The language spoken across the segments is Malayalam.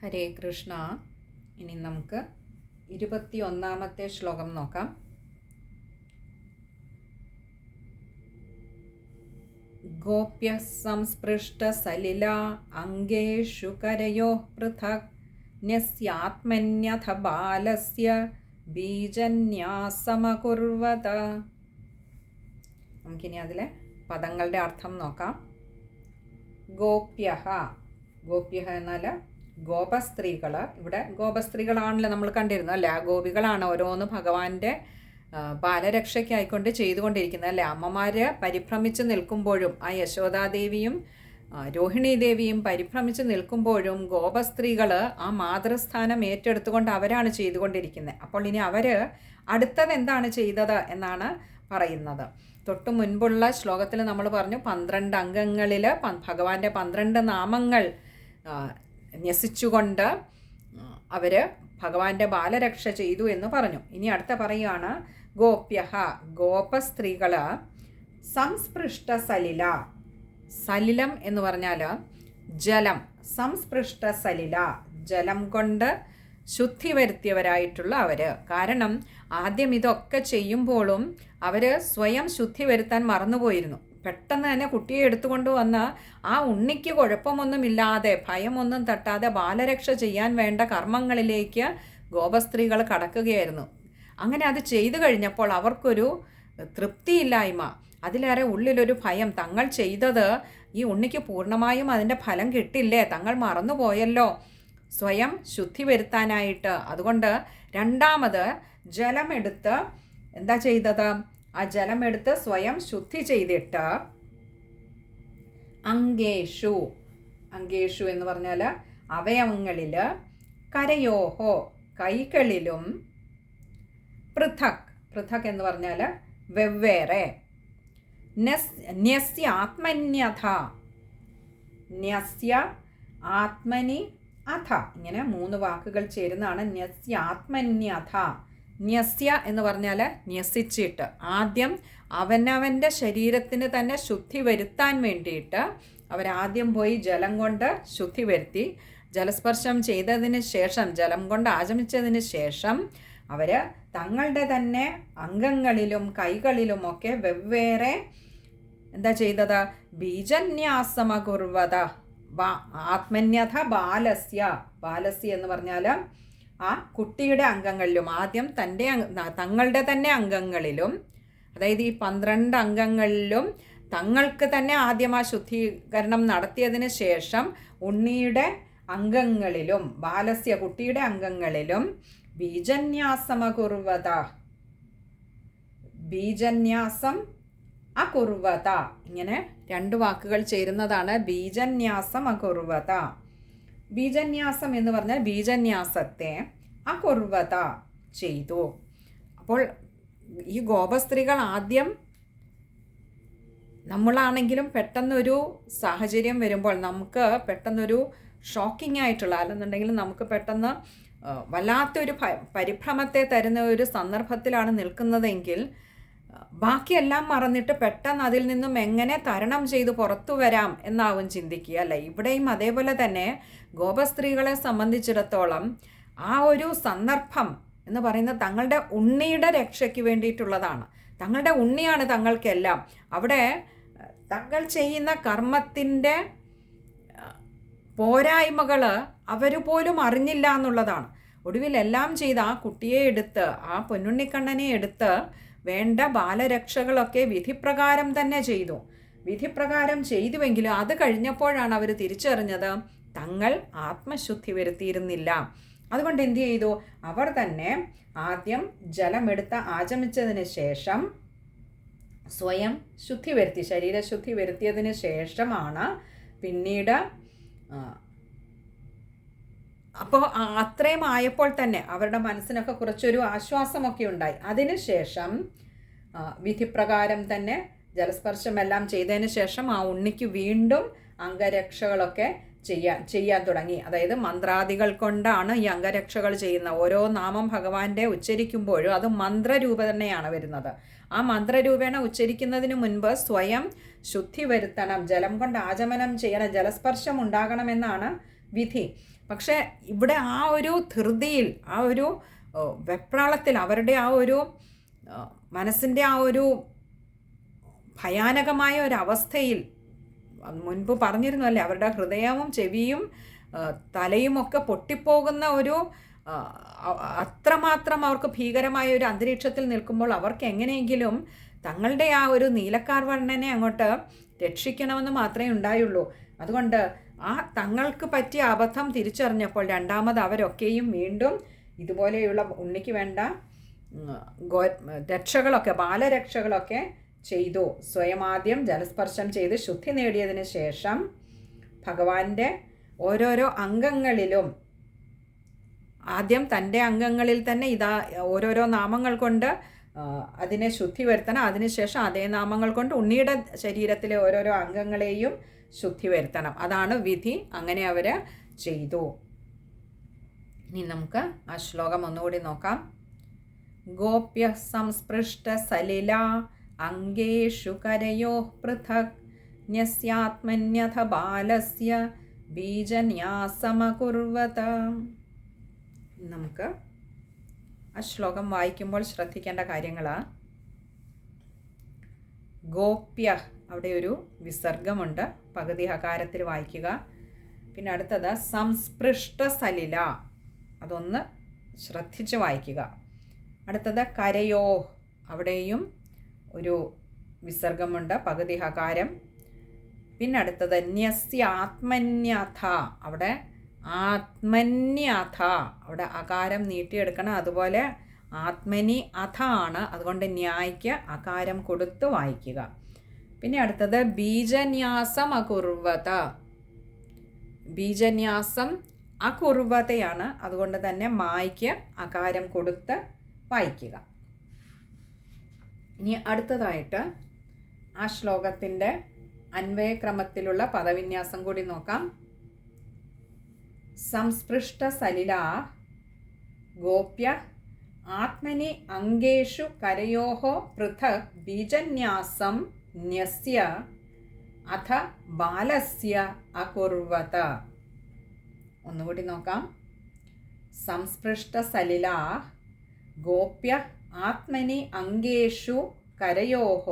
ഹരേ കൃഷ്ണ. ഇനി നമുക്ക് 21ാമത്തെ ശ്ലോകം നോക്കാം. ഗോപ്യ സംസ്പൃഷ്ട സലില അംഗേഷു കരയോ പൃഥക് ന്യസ്യാത്മന്യഥ ബാലസ്യ ബീജന്യാസമകുർവത. നമുക്കിനി അതിലെ പദങ്ങളുടെ അർത്ഥം നോക്കാം. ഗോപ്യഃ, ഗോപ്യഃ എന്നാൽ ഗോപസ്ത്രീകൾ. ഇവിടെ ഗോപസ്ത്രീകളാണല്ലോ നമ്മൾ കണ്ടിരുന്നത് അല്ലേ. ആ ഗോപികളാണ് ഓരോന്ന് ഭഗവാന്റെ ബാലരക്ഷയ്ക്കായിക്കൊണ്ട് ചെയ്തുകൊണ്ടിരിക്കുന്നത് അല്ലേ. അമ്മമാർ പരിഭ്രമിച്ച് നിൽക്കുമ്പോഴും, ആ യശോദാദേവിയും രോഹിണി ദേവിയും പരിഭ്രമിച്ച് നിൽക്കുമ്പോഴും ഗോപസ്ത്രീകൾ ആ മാതൃസ്ഥാനം ഏറ്റെടുത്തുകൊണ്ട് അവരാണ് ചെയ്തുകൊണ്ടിരിക്കുന്നത്. അപ്പോൾ ഇനി അവർ അടുത്തത് എന്താണ് ചെയ്തത് എന്നാണ് പറയുന്നത്. തൊട്ടു മുൻപുള്ള ശ്ലോകത്തിൽ നമ്മൾ പറഞ്ഞു 12 അംഗങ്ങളിൽ ഭഗവാന്റെ 12 നാമങ്ങൾ ന്യസിച്ചുകൊണ്ട് അവർ ഭഗവാന്റെ ബാലരക്ഷ ചെയ്തു എന്ന് പറഞ്ഞു. ഇനി അടുത്ത പറയുകയാണ് ഗോപ്യഃ, ഗോപസ്ത്രീകൾ സംസ്പൃഷ്ട സലില. സലിലം എന്ന് പറഞ്ഞാൽ ജലം. സംസ്പൃഷ്ട സലില, ജലം കൊണ്ട് ശുദ്ധി വരുത്തിയവരായിട്ടുള്ള അവർ. കാരണം ആദ്യം ഇതൊക്കെ ചെയ്യുമ്പോഴും അവർ സ്വയം ശുദ്ധി വരുത്താൻ മറന്നുപോയിരുന്നു. പെട്ടെന്ന് തന്നെ കുട്ടിയെ എടുത്തുകൊണ്ട് വന്ന് ആ ഉണ്ണിക്ക് കുഴപ്പമൊന്നുമില്ലാതെ ഭയമൊന്നും തട്ടാതെ ബാലരക്ഷ ചെയ്യാൻ വേണ്ട കർമ്മങ്ങളിലേക്ക് ഗോപസ്ത്രീകൾ കടക്കുകയായിരുന്നു. അങ്ങനെ അത് ചെയ്തു കഴിഞ്ഞപ്പോൾ അവർക്കൊരു തൃപ്തിയില്ലായ്മ, അതിലേറെ ഉള്ളിലൊരു ഭയം. തങ്ങൾ ചെയ്തത് ഈ ഉണ്ണിക്ക് പൂർണ്ണമായും അതിൻ്റെ ഫലം കിട്ടില്ലേ, തങ്ങൾ മറന്നുപോയല്ലോ സ്വയം ശുദ്ധി വരുത്താനായിട്ട്. അതുകൊണ്ട് രണ്ടാമത് ജലമെടുത്ത് എന്താ ചെയ്തത്? ആ ജലമെടുത്ത് സ്വയം ശുദ്ധി ചെയ്തിട്ട് അംഗേഷു, അംഗേഷു എന്ന് പറഞ്ഞാൽ അവയവങ്ങളിൽ, കരയോഹോ കൈകളിലും, പൃഥക്, പൃഥക് എന്ന് പറഞ്ഞാൽ വെവ്വേറെ, ന്യസ്യ ആത്മന്യഥ, ന്യസ്യ ആത്മനി അഥ, ഇങ്ങനെ 3 വാക്കുകൾ ചേരുന്നതാണ് ന്യസ്യ ആത്മന്യഥ. ന്യസ്യ എന്ന് പറഞ്ഞാൽ ന്യസിച്ചിട്ട്, ആദ്യം അവനവൻ്റെ ശരീരത്തിന് തന്നെ ശുദ്ധി വരുത്താൻ വേണ്ടിയിട്ട് അവരാദ്യം പോയി ജലം കൊണ്ട് ശുദ്ധി വരുത്തി. ജലസ്പർശം ചെയ്തതിന് ശേഷം, ജലം കൊണ്ട് ആചമിച്ചതിന് ശേഷം അവർ തങ്ങളുടെ തന്നെ അംഗങ്ങളിലും കൈകളിലുമൊക്കെ വെവ്വേറെ എന്താ ചെയ്തത്? ബീജന്യാസമകുർവത. ആത്മന്യഥ ബാലസ്യ, ബാലസ്യ എന്ന് പറഞ്ഞാൽ ആ കുട്ടിയുടെ അംഗങ്ങളിലും, ആദ്യം തങ്ങളുടെ തന്നെ അംഗങ്ങളിലും, അതായത് ഈ 12 അംഗങ്ങളിലും തങ്ങൾക്ക് തന്നെ ആദ്യം ആ ശുദ്ധീകരണം നടത്തിയതിന് ശേഷം ഉണ്ണിയുടെ അംഗങ്ങളിലും, ബാലസ്യ കുട്ടിയുടെ അംഗങ്ങളിലും ബീജന്യാസമകുർവത, ബീജന്യാസം അകുർവത, ഇങ്ങനെ 2 വാക്കുകൾ ചേരുന്നതാണ് ബീജന്യാസം അകുർവത. ബീജന്യാസം എന്ന് പറഞ്ഞാൽ ബീജന്യാസത്തെ അകുർവത ചെയ്തു. അപ്പോൾ ഈ ഗോപസ്ത്രീകൾ ആദ്യം, നമ്മളാണെങ്കിലും പെട്ടെന്നൊരു സാഹചര്യം വരുമ്പോൾ നമുക്ക് പെട്ടെന്നൊരു ഷോക്കിംഗ് ആയിട്ടുള്ള, അല്ലെന്നുണ്ടെങ്കിൽ നമുക്ക് പെട്ടെന്ന് വല്ലാത്തൊരു പരിഭ്രമത്തെ തരുന്ന ഒരു സന്ദർഭത്തിലാണ് നിൽക്കുന്നതെങ്കിൽ ബാക്കിയെല്ലാം മറന്നിട്ട് പെട്ടെന്ന് അതിൽ നിന്നും എങ്ങനെ തരണം ചെയ്ത് പുറത്തു വരാം എന്നാവും ചിന്തിക്കുക അല്ലേ. ഇവിടെയും അതേപോലെ തന്നെ ഗോപസ്ത്രീകളെ സംബന്ധിച്ചിടത്തോളം ആ ഒരു സന്ദർഭം എന്ന് പറയുന്നത് തങ്ങളുടെ ഉണ്ണിയുടെ രക്ഷയ്ക്ക് വേണ്ടിയിട്ടുള്ളതാണ്. തങ്ങളുടെ ഉണ്ണിയാണ് തങ്ങൾക്കെല്ലാം. അവിടെ തങ്ങൾ ചെയ്യുന്ന കർമ്മത്തിൻ്റെ പോരായ്മകൾ അവർ പോലും അറിഞ്ഞില്ല എന്നുള്ളതാണ്. ഒടുവിൽ എല്ലാം ചെയ്ത് ആ കുട്ടിയെ എടുത്ത്, ആ പൊന്നുണ്ണിക്കണ്ണനെ എടുത്ത് വേണ്ട ബാലരക്ഷകളൊക്കെ വിധിപ്രകാരം തന്നെ ചെയ്തു. വിധിപ്രകാരം ചെയ്തുവെങ്കിലും അത് കഴിഞ്ഞപ്പോഴാണ് അവർ തിരിച്ചറിഞ്ഞത് തങ്ങൾ ആത്മശുദ്ധി വരുത്തിയിരുന്നില്ല. അതുകൊണ്ട് എന്തു ചെയ്തു? അവർ തന്നെ ആദ്യം ജലമെടുത്ത് ആചമിച്ചതിന് ശേഷം സ്വയം ശുദ്ധി വരുത്തി, ശരീരശുദ്ധി വരുത്തിയതിന് ശേഷമാണ് പിന്നീട്, അപ്പോൾ അത്രയും ആയപ്പോൾ തന്നെ അവരുടെ മനസ്സിനൊക്കെ കുറച്ചൊരു ആശ്വാസമൊക്കെ ഉണ്ടായി. അതിനുശേഷം വിധിപ്രകാരം തന്നെ ജലസ്പർശമെല്ലാം ചെയ്തതിന് ശേഷം ആ ഉണ്ണിക്ക് വീണ്ടും അംഗരക്ഷകളൊക്കെ ചെയ്യാൻ തുടങ്ങി. അതായത് മന്ത്രാദികൾ കൊണ്ടാണ് ഈ അംഗരക്ഷകൾ ചെയ്യുന്നത്. ഓരോ നാമം ഭഗവാന്റെ ഉച്ചരിക്കുമ്പോഴും അത് മന്ത്രരൂപേണയാണ് വരുന്നത്. ആ മന്ത്രരൂപേണ ഉച്ചരിക്കുന്നതിന് മുൻപ് സ്വയം ശുദ്ധി വരുത്തണം, ജലം കൊണ്ട് ആചമനം ചെയ്യണം, ജലസ്പർശം ഉണ്ടാകണമെന്നാണ് വിധി. പക്ഷേ ഇവിടെ ആ ഒരു ധൃതിയിൽ, ആ ഒരു വെപ്രാളത്തിൽ, അവരുടെ ആ ഒരു മനസ്സിൻ്റെ ആ ഒരു ഭയാനകമായ ഒരവസ്ഥയിൽ, മുൻപ് പറഞ്ഞിരുന്നല്ലേ, അവരുടെ ഹൃദയവും ചെവിയും തലയുമൊക്കെ പൊട്ടിപ്പോകുന്ന ഒരു അത്രമാത്രം അവർക്ക് ഭീകരമായ ഒരു അന്തരീക്ഷത്തിൽ നിൽക്കുമ്പോൾ അവർക്ക് എങ്ങനെയെങ്കിലും തങ്ങളുടെ ആ ഒരു നീലക്കാർവർണ്ണനെ അങ്ങോട്ട് രക്ഷിക്കണമെന്ന് മാത്രമേ ഉണ്ടായുള്ളൂ. അതുകൊണ്ട് ആ തങ്ങൾക്ക് പറ്റിയ അബദ്ധം തിരിച്ചറിഞ്ഞപ്പോൾ രണ്ടാമത് അവരൊക്കെയും വീണ്ടും ഇതുപോലെയുള്ള ഉണ്ണിക്ക് വേണ്ട രക്ഷകളൊക്കെ, ബാലരക്ഷകളൊക്കെ ചെയ്തു. സ്വയം ആദ്യം ജലസ്പർശം ചെയ്ത് ശുദ്ധി നേടിയതിന് ശേഷം ഭഗവാന്റെ ഓരോരോ അംഗങ്ങളിലും, ആദ്യം തൻ്റെ അംഗങ്ങളിൽ തന്നെ ഇതാ ഓരോരോ നാമങ്ങൾ കൊണ്ട് അതിനെ ശുദ്ധി വരുത്തണം. അതിനുശേഷം അതേ നാമങ്ങൾ കൊണ്ട് ഉണ്ണിയുടെ ശരീരത്തിലെ ഓരോരോ അംഗങ്ങളെയും ശുദ്ധി വരുത്തണം. അതാണ് വിധി. അങ്ങനെ അവർ ചെയ്തു. ഇനി നമുക്ക് ആ ശ്ലോകം ഒന്നുകൂടി നോക്കാം. ഗോപ്യ സംസ്പൃഷ്ട സലില അംഗേഷു കരയോ പൃഥക് ന്യസ്യാത്മന്യഥ ബാലസ്യ ബീജന്യാസമകുർവത. നമുക്ക് ആ ശ്ലോകം വായിക്കുമ്പോൾ ശ്രദ്ധിക്കേണ്ട കാര്യങ്ങളാണ്. ഗോപ്യ, അവിടെ ഒരു വിസർഗമുണ്ട്, പകുതി ഹകാരത്തിൽ വായിക്കുക. പിന്നെ അടുത്തത് സംസ്പൃഷ്ട സലില, അതൊന്ന് ശ്രദ്ധിച്ച് വായിക്കുക. അടുത്തത് കരയോ, അവിടെയും ഒരു വിസർഗമുണ്ട്, പകുതി ഹകാരം. പിന്നെ അടുത്തത് ന്യസ്യ ആത്മന്യഥ, അവിടെ ആത്മന്യഥ, അവിടെ അകാരം നീട്ടിയെടുക്കണം. അതുപോലെ ആത്മനി അഥ ആണ്, അതുകൊണ്ട് ന്യായ്ക്ക് അകാരം കൊടുത്ത് വായിക്കുക. പിന്നെ അടുത്തത് ബീജന്യാസം അകുർവത, ബീജന്യാസം അകുർവതയാണ്, അതുകൊണ്ട് തന്നെ മായ്ക്ക് അകാരം കൊടുത്ത് വായിക്കുക. ഇനി അടുത്തതായിട്ട് ആ ശ്ലോകത്തിൻ്റെ അന്വയക്രമത്തിലുള്ള പദവിന്യാസം കൂടി നോക്കാം. സംസ്പൃഷ്ട സലിലാ ഗോപ്യ ആത്മനി അംഗേഷു കരയോഹ പൃഥക് ബീജന്യാസം ന്യസ്യ അഥ ബാലസ്യ അകുർവത. ഒന്നുകൂടി നോക്കാം. സംസ്പൃഷ്ട സലിലാ ഗോപ്യ ആത്മനി അംഗേഷു കരയോഹ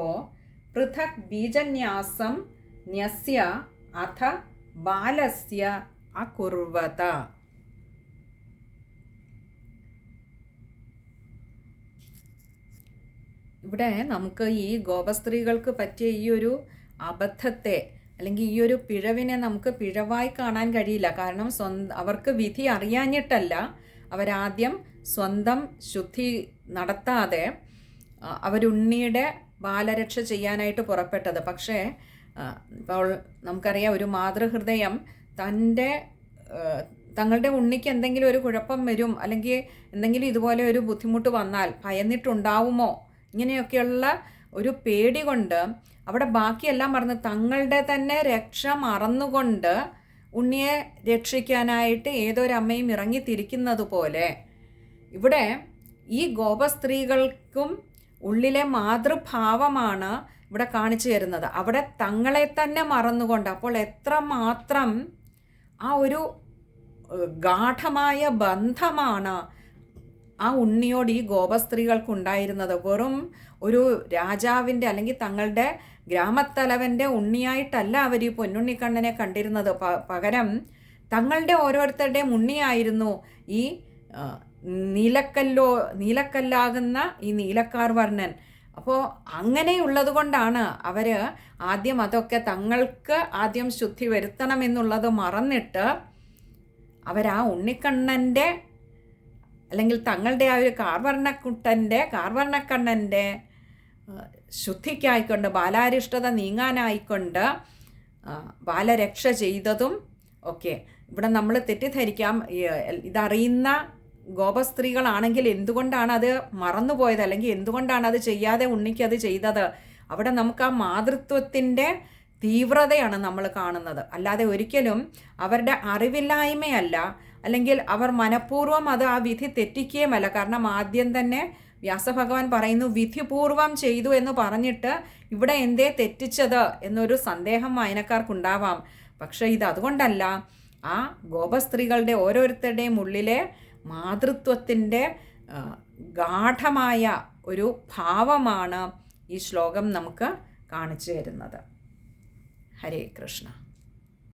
പൃഥക് ബീജന്യാസം ന്യസ്യ അഥ ബാലസ്യ അകുർവത. ഇവിടെ നമുക്ക് ഈ ഗോപസ്ത്രീകൾക്ക് പറ്റിയ ഈ ഒരു അബദ്ധത്തെ അല്ലെങ്കിൽ ഈ ഒരു പിഴവിനെ നമുക്ക് പിഴവായി കാണാൻ കഴിയില്ല. കാരണം അവർക്ക് വിധി അറിയാഞ്ഞിട്ടല്ല അവരാദ്യം സ്വന്തം ശുദ്ധി നടത്താതെ അവരുണ്ണിയുടെ ബാലരക്ഷ ചെയ്യാനായിട്ട് പുറപ്പെട്ടത്. പക്ഷേ ഇപ്പോൾ നമുക്കറിയാം, ഒരു മാതൃഹൃദയം തങ്ങളുടെ ഉണ്ണിക്ക് എന്തെങ്കിലും ഒരു കുഴപ്പം വരും, അല്ലെങ്കിൽ എന്തെങ്കിലും ഇതുപോലെ ഒരു ബുദ്ധിമുട്ട് വന്നാൽ ഭയന്നിട്ടുണ്ടാവുമോ, ഇങ്ങനെയൊക്കെയുള്ള ഒരു പേടി കൊണ്ട് അവിടെ ബാക്കിയെല്ലാം മറന്ന് തങ്ങളുടെ തന്നെ രക്ഷ മറന്നുകൊണ്ട് ഉണ്ണിയെ രക്ഷിക്കാനായിട്ട് ഏതൊരമ്മയും ഇറങ്ങിത്തിരിക്കുന്നത് പോലെ ഇവിടെ ഈ ഗോപസ്ത്രീകൾക്കും ഉള്ളിലെ മാതൃഭാവമാണ് ഇവിടെ കാണിച്ചു തരുന്നത്. അവിടെ തങ്ങളെ തന്നെ മറന്നുകൊണ്ട്, അപ്പോൾ എത്രമാത്രം ആ ഒരു ഗാഠമായ ബന്ധമാണ് ആ ഉണ്ണിയോട് ഈ ഗോപസ്ത്രീകൾക്കുണ്ടായിരുന്നത്. വെറും ഒരു രാജാവിൻ്റെ അല്ലെങ്കിൽ തങ്ങളുടെ ഗ്രാമത്തലവൻ്റെ ഉണ്ണിയായിട്ടല്ല അവർ ഈ പൊന്നുണ്ണിക്കണ്ണനെ കണ്ടിരുന്നത്. പകരം തങ്ങളുടെ ഓരോരുത്തരുടെയും ഉണ്ണിയായിരുന്നു ഈ നീലക്കല്ലാകുന്ന ഈ നീലക്കാർവർണ്ണൻ. അപ്പോൾ അങ്ങനെയുള്ളത് കൊണ്ടാണ് അവർ ആദ്യം അതൊക്കെ തങ്ങൾക്ക് ആദ്യം ശുദ്ധി വരുത്തണമെന്നുള്ളത് മറന്നിട്ട് അവരാ ഉണ്ണിക്കണ്ണൻ്റെ അല്ലെങ്കിൽ തങ്ങളുടെ ആ ഒരു കാർവർണ്ണക്കണ്ണൻ്റെ ശുദ്ധിക്കായിക്കൊണ്ട്, ബാലാരിഷ്ടത നീങ്ങാനായിക്കൊണ്ട് ബാലരക്ഷ ചെയ്തതും ഒക്കെ ഇവിടെ നമ്മൾ തെറ്റിദ്ധരിക്കാം. ഇതറിയുന്ന ഗോപസ്ത്രീകളാണെങ്കിൽ എന്തുകൊണ്ടാണ് അത് മറന്നുപോയത്, അല്ലെങ്കിൽ എന്തുകൊണ്ടാണ് അത് ചെയ്യാതെ ഉണ്ണിക്കത് ചെയ്തത്? അവിടെ നമുക്ക് ആ മാതൃത്വത്തിൻ്റെ തീവ്രതയാണ് നമ്മൾ കാണുന്നത്. അല്ലാതെ ഒരിക്കലും അവരുടെ അറിവില്ലായ്മയല്ല, അല്ലെങ്കിൽ അവർ മനഃപൂർവ്വം അത് ആ വിധി തെറ്റിക്കുകയുമല്ല. കാരണം ആദ്യം തന്നെ വ്യാസഭഗവാൻ പറയുന്നു വിധിപൂർവം ചെയ്തു എന്ന് പറഞ്ഞിട്ട് ഇവിടെ എന്തേ തെറ്റിച്ചത് എന്നൊരു സന്ദേഹം വായനക്കാർക്കുണ്ടാവാം. പക്ഷേ ഇത് അതുകൊണ്ടല്ല. ആ ഗോപസ്ത്രീകളുടെ ഓരോരുത്തരുടെയും ഉള്ളിലെ മാതൃത്വത്തിൻ്റെ ഗാഠമായ ഒരു ഭാവമാണ് ഈ ശ്ലോകം നമുക്ക് കാണിച്ചു തരുന്നത്. ഹരേ കൃഷ്ണ.